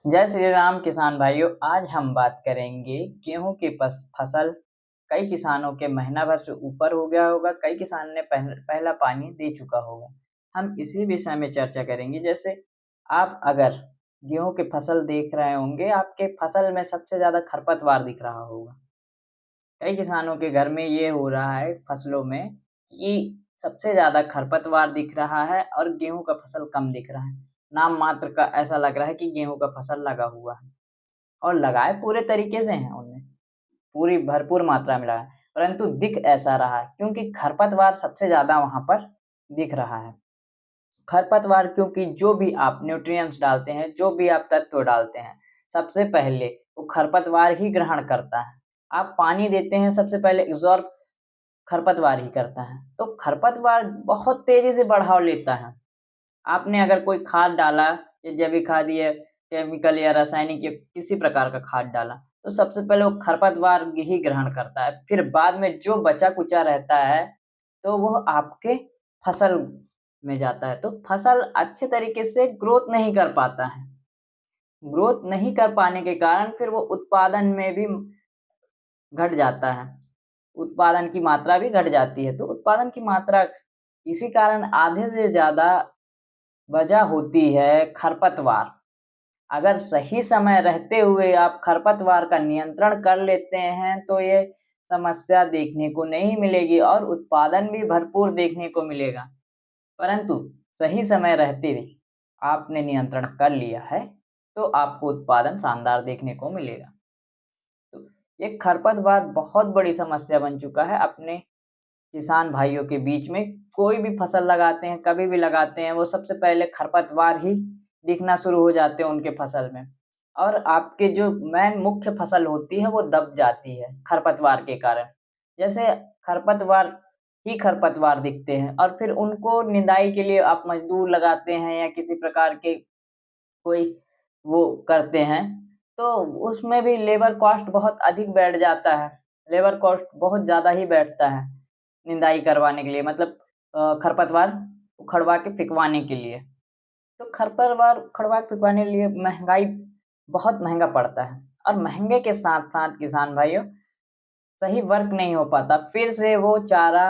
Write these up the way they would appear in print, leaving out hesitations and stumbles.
जय श्री राम किसान भाइयों। आज हम बात करेंगे गेहूं की फसल। कई किसानों के महीना भर से ऊपर हो गया होगा, कई किसान ने पहला पानी दे चुका होगा। हम इसी विषय में चर्चा करेंगे। जैसे आप अगर गेहूं की फसल देख रहे होंगे, आपके फसल में सबसे ज्यादा खरपतवार दिख रहा होगा। कई किसानों के घर में ये हो रहा है फसलों में कि सबसे ज्यादा खरपतवार दिख रहा है और गेहूं का फसल कम दिख रहा है। नाम मात्र का ऐसा लग रहा है कि गेहूं का फसल लगा हुआ है और लगाए पूरे तरीके से हैं, उनने पूरी भरपूर मात्रा में लगाया, परंतु दिख ऐसा रहा है क्योंकि खरपतवार सबसे ज्यादा वहां पर दिख रहा है। खरपतवार क्योंकि जो भी आप न्यूट्रिएंट्स डालते हैं, जो भी आप तत्व डालते हैं, सबसे पहले वो खरपतवार ही ग्रहण करता है। आप पानी देते हैं, सबसे पहले एब्जॉर्ब खरपतवार ही करता है। तो खरपतवार बहुत तेजी से बढ़ाव लेता है। आपने अगर कोई खाद डाला, या जैविक खाद या केमिकल या रासायनिक या किसी प्रकार का खाद डाला, तो सबसे पहले वो खरपतवार ही ग्रहण करता है। फिर बाद में जो बचा कुचा रहता है तो वो आपके फसल में जाता है। तो फसल अच्छे तरीके से ग्रोथ नहीं कर पाता है। ग्रोथ नहीं कर पाने के कारण फिर वो उत्पादन में भी घट जाता है, उत्पादन की मात्रा भी घट जाती है। तो उत्पादन की मात्रा इसी कारण आधे से ज्यादा वजह होती है खरपतवार। अगर सही समय रहते हुए आप खरपतवार का नियंत्रण कर लेते हैं तो ये समस्या देखने को नहीं मिलेगी और उत्पादन भी भरपूर देखने को मिलेगा। परंतु सही समय रहते ही आपने नियंत्रण कर लिया है तो आपको उत्पादन शानदार देखने को मिलेगा। तो ये खरपतवार बहुत बड़ी समस्या बन चुका है अपने किसान भाइयों के बीच में। कोई भी फसल लगाते हैं, कभी भी लगाते हैं, वो सबसे पहले खरपतवार ही दिखना शुरू हो जाते हैं उनके फसल में। और आपके जो मेन मुख्य फसल होती है वो दब जाती है खरपतवार के कारण। जैसे खरपतवार ही खरपतवार दिखते हैं और फिर उनको निदाई के लिए आप मजदूर लगाते हैं या किसी प्रकार के कोई वो करते हैं, तो उसमें भी लेबर कॉस्ट बहुत अधिक बैठ जाता है। लेबर कॉस्ट बहुत ज़्यादा ही बैठता है निंदाई करवाने के लिए, मतलब खरपतवार उखड़वा के फेंकवाने के लिए। तो खरपतवार उखड़वा के फेंकवाने के लिए महँगाई बहुत महँगा पड़ता है और महँगे के साथ-साथ किसान भाइयों सही वर्क नहीं हो पाता। फिर से वो चारा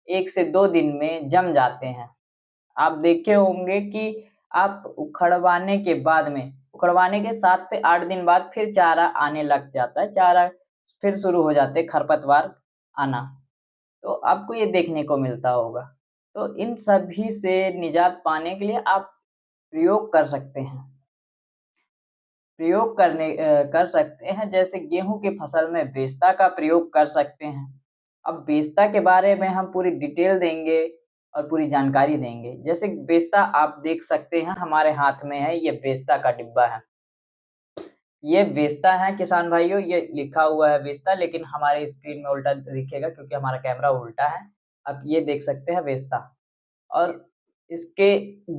1 से 2 दिन में जम जाते हैं। आप देखे होंगे कि आप उखड़वाने के 7 से 8 दिन बाद फिर चारा आने लग जाता है, चारा फिर शुरू हो जाते हैं खरपतवार आना। तो आपको ये देखने को मिलता होगा। तो इन सभी से निजात पाने के लिए आप प्रयोग कर सकते हैं। कर सकते हैं, जैसे गेहूँ की फसल में बेस्ता का प्रयोग कर सकते हैं। अब बेस्ता के बारे में हम पूरी डिटेल देंगे और पूरी जानकारी देंगे। जैसे बेस्ता आप देख सकते हैं, हमारे हाथ में है, ये बेस्ता का डिब्बा है। ये बेस्ता है किसान भाइयों, ये लिखा हुआ है बेस्ता, लेकिन हमारे स्क्रीन में उल्टा दिखेगा क्योंकि हमारा कैमरा उल्टा है। आप ये देख सकते हैं बेस्ता। और इसके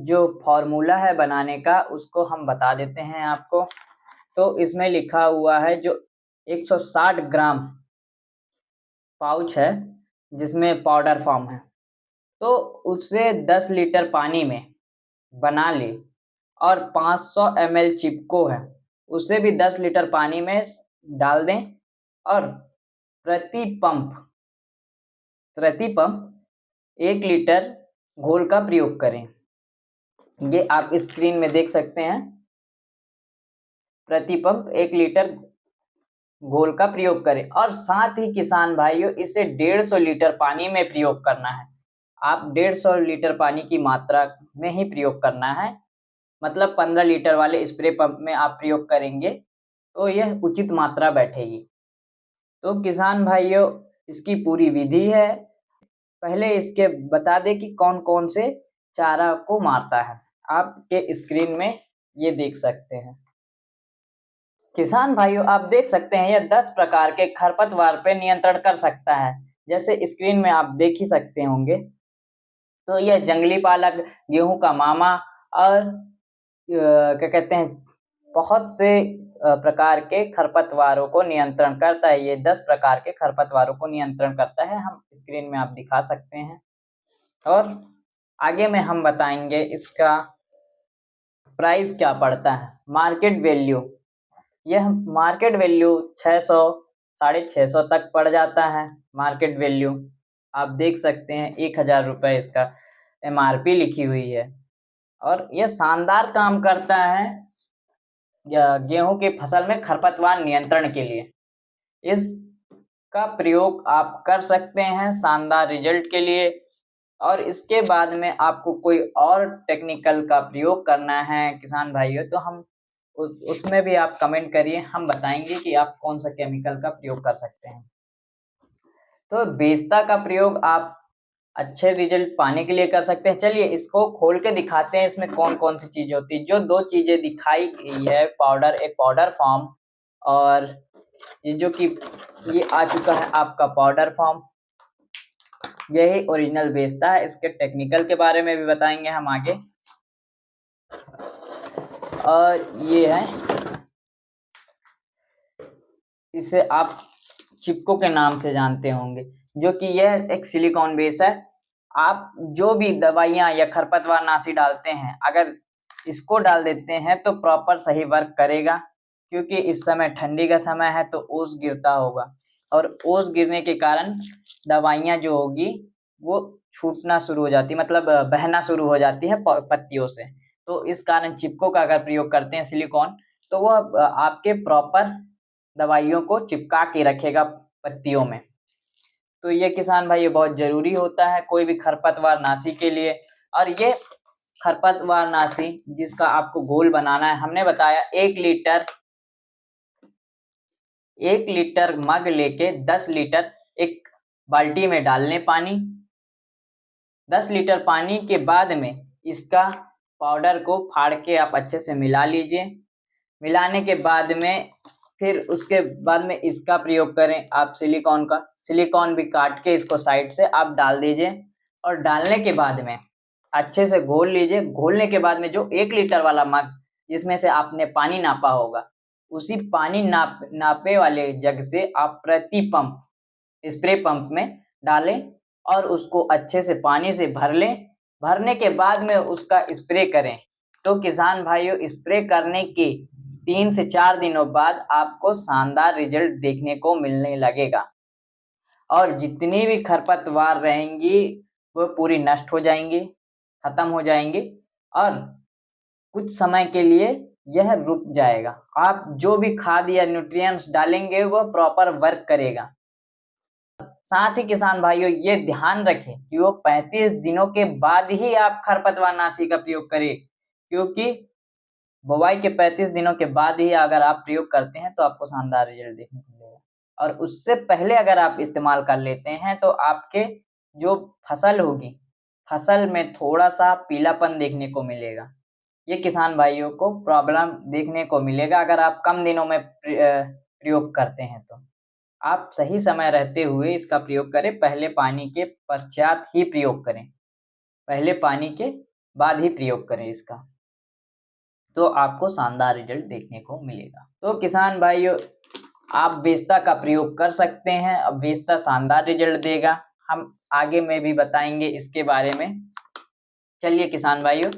जो फ़ॉर्मूला है बनाने का, उसको हम बता देते हैं आपको। तो इसमें लिखा हुआ है, जो 160 ग्राम पाउच है जिसमें पाउडर फॉर्म है, तो उसे 10 लीटर पानी में बना लें। और 500 ml चिपको है, उसे भी 10 लीटर पानी में डाल दें और प्रति पंप प्रति पंप 1 लीटर घोल का प्रयोग करें। ये आप स्क्रीन में देख सकते हैं। प्रति पंप 1 लीटर घोल का प्रयोग करें और साथ ही किसान भाइयों इसे 150 लीटर पानी में प्रयोग करना है। आप 150 लीटर पानी की मात्रा में ही प्रयोग करना है, मतलब 15 लीटर वाले स्प्रे पंप में आप प्रयोग करेंगे तो यह उचित मात्रा बैठेगी। तो किसान भाइयों इसकी पूरी विधि है। पहले इसके बता दें कि कौन-कौन से चारा को मारता है। आपके स्क्रीन में ये देख सकते हैं। किसान भाइयों आप देख सकते हैं, यह 10 प्रकार के खरपतवार पे नियंत्रण कर सकता है। जैसे स्क्रीन में आप देख ही सकते होंगे। तो यह जंगली पालक, गेहूं का मामा और क्या कहते हैं, बहुत से प्रकार के खरपतवारों को नियंत्रण करता है। ये 10 प्रकार के खरपतवारों को नियंत्रण करता है। हम स्क्रीन में आप दिखा सकते हैं और आगे में हम बताएंगे इसका प्राइस क्या पड़ता है, मार्केट वैल्यू, यह मार्केट वैल्यू 600 650 तक पड़ जाता है। मार्केट वैल्यू आप देख सकते हैं 1000 रुपये इसका MRP लिखी हुई है। और यह शानदार काम करता है गेहूं की फसल में खरपतवार नियंत्रण के लिए। इसका प्रयोग आप कर सकते हैं शानदार रिजल्ट के लिए। और इसके बाद में आपको कोई और टेक्निकल का प्रयोग करना है किसान भाइयों, तो हम उसमें भी आप कमेंट करिए, हम बताएंगे कि आप कौन सा केमिकल का प्रयोग कर सकते हैं। तो बेस्ता का प्रयोग आप अच्छे रिजल्ट पाने के लिए कर सकते हैं। चलिए इसको खोल के दिखाते हैं, इसमें कौन कौन सी चीज होती है। जो दो चीजें दिखाई गई है, पाउडर, एक पाउडर फॉर्म और ये जो कि ये आ चुका है आपका पाउडर फॉर्म, यही ओरिजिनल बेस्ता है। इसके टेक्निकल के बारे में भी बताएंगे हम आगे। और ये है, इसे आप चिपको के नाम से जानते होंगे, जो कि यह एक सिलिकॉन बेस है। आप जो भी दवाइयाँ या खरपतवार नाशी डालते हैं, अगर इसको डाल देते हैं तो प्रॉपर सही वर्क करेगा, क्योंकि इस समय ठंडी का समय है तो ओस गिरता होगा, और ओस गिरने के कारण दवाइयाँ जो होगी वो छूटना शुरू हो जाती है, मतलब बहना शुरू हो जाती है पत्तियों से। तो इस कारण चिपको का अगर प्रयोग करते हैं सिलिकॉन, तो वो आपके प्रॉपर दवाइयों को चिपका के रखेगा पत्तियों में। तो ये किसान भाई ये बहुत जरूरी होता है कोई भी खरपतवार नाशी के लिए। और ये खरपतवार नाशी जिसका आपको घोल बनाना है, हमने बताया 1 लीटर मग लेके 10 लीटर एक बाल्टी में डाल लें पानी। 10 लीटर पानी के बाद में इसका पाउडर को फाड़ के आप अच्छे से मिला लीजिए। मिलाने के बाद में फिर उसके बाद में इसका प्रयोग करें आप सिलिकॉन का। सिलिकॉन भी काट के इसको साइड से आप डाल दीजिए, और डालने के बाद में अच्छे से घोल लीजिए। घोलने के बाद में जो 1 लीटर वाला मग जिसमें से आपने पानी नापा होगा, उसी पानी नापे वाले जग से आप प्रति पंप स्प्रे पंप में डालें और उसको अच्छे से पानी से भर लें। भरने के बाद में उसका स्प्रे करें। तो किसान भाइयों, स्प्रे करने के 3 से 4 दिनों बाद आपको शानदार रिजल्ट देखने को मिलने लगेगा, और जितनी भी खरपतवार रहेंगी वो पूरी नष्ट हो जाएंगी, खत्म हो जाएंगी, और कुछ समय के लिए यह रुक जाएगा। आप जो भी खाद या न्यूट्रिएंट्स डालेंगे वो प्रॉपर वर्क करेगा। साथ ही किसान भाइयों ये ध्यान रखें कि वो 35 दिनों के बाद ही आप खरपतवार नाशी का प्रयोग करें, क्योंकि बुवाई के 35 दिनों के बाद ही अगर आप प्रयोग करते हैं तो आपको शानदार रिजल्ट देखने को मिलेगा। और उससे पहले अगर आप इस्तेमाल कर लेते हैं तो आपके जो फसल होगी, फसल में थोड़ा सा पीलापन देखने को मिलेगा। ये किसान भाइयों को प्रॉब्लम देखने को मिलेगा अगर आप कम दिनों में प्रयोग करते हैं। तो आप सही समय रहते हुए इसका प्रयोग करें, पहले पानी के पश्चात ही प्रयोग करें, पहले पानी के बाद ही प्रयोग करें इसका, तो आपको शानदार रिजल्ट देखने को मिलेगा। तो किसान भाइयों, आप बेस्ता का प्रयोग कर सकते हैं, अब बेस्ता शानदार रिजल्ट देगा। हम आगे में भी बताएंगे इसके बारे में। चलिए किसान भाइयों,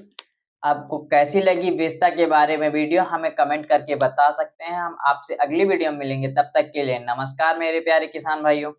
आपको कैसी लगी बेस्ता के बारे में वीडियो हमें कमेंट करके बता सकते हैं। हम आपसे अगली वीडियो में मिलेंगे, तब तक के लिए नमस्कार मेरे प्यारे किसान भाइयों।